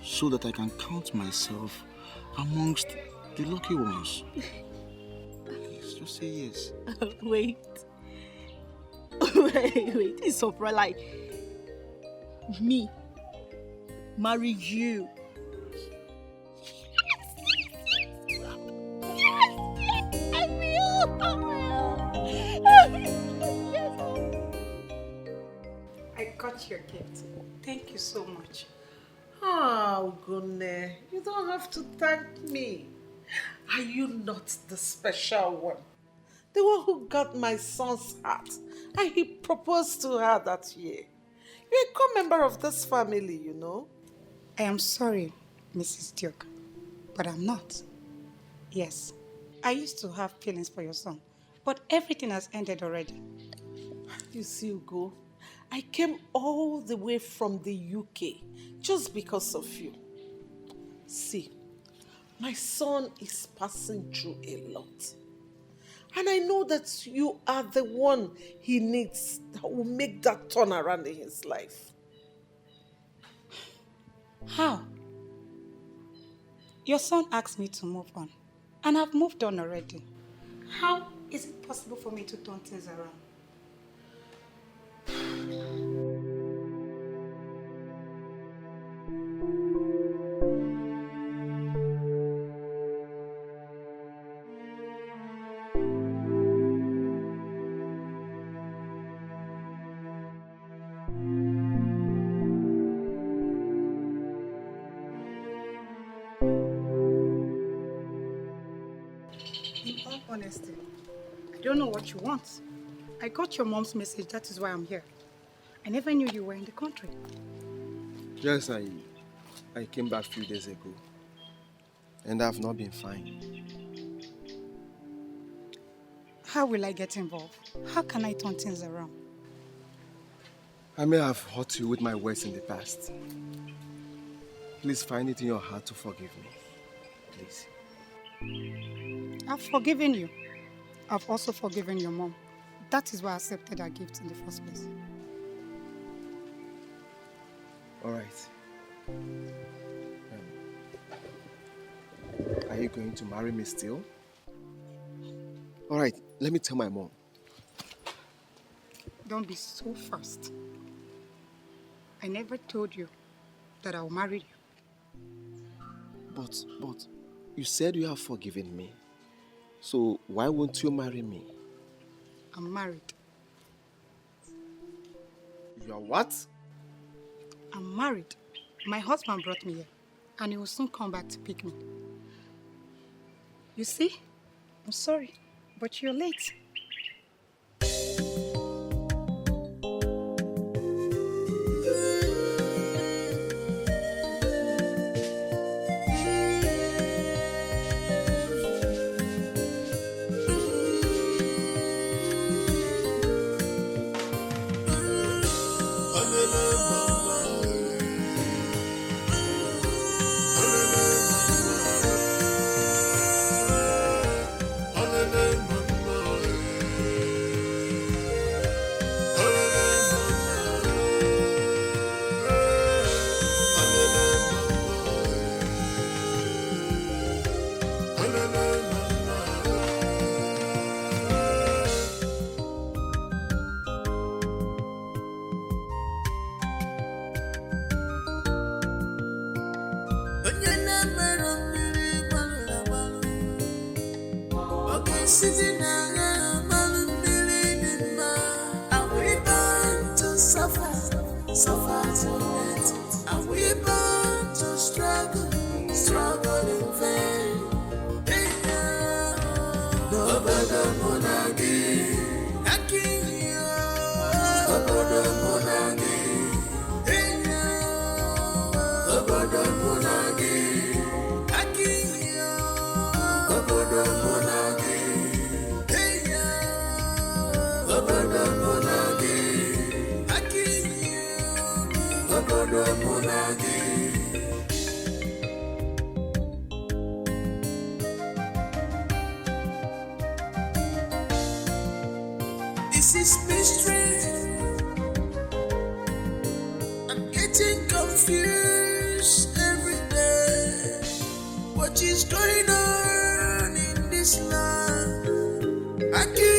so that I can count myself amongst the lucky ones. Please, just say yes. Wait. Wait, this is so like me marry you. I got your gift. Thank you so much. Oh, goodness. You don't have to thank me. Are you not the special one? The one who got my son's heart and he proposed to her that year. You're a core member of this family, you know. I am sorry, Mrs. Duke, but I'm not. Yes, I used to have feelings for your son, but everything has ended already. You see, Ugo, I came all the way from the UK just because of you. See, my son is passing through a lot. And I know that you are the one he needs that will make that turnaround in his life. How? Your son asked me to move on, and I've moved on already. How is it possible for me to turn things around? Honesty, I don't know what you want. I got your mom's message, that is why I'm here. I never knew you were in the country. Yes, I came back a few days ago, and I've not been fine. How will I get involved? How can I turn things around? I may have hurt you with my words in the past. Please find it in your heart to forgive me. Please. I've forgiven you. I've also forgiven your mom. That is why I accepted her gift in the first place. All right. Are you going to marry me still? All right, let me tell my mom. Don't be so fast. I never told you that I'll marry you. But you said you have forgiven me. So why won't you marry me? I'm married. You are what? I'm married. My husband brought me here, and he will soon come back to pick me. You see? I'm sorry, but you're late. This is mystery. I'm getting confused every day. What is going on in this land? I can't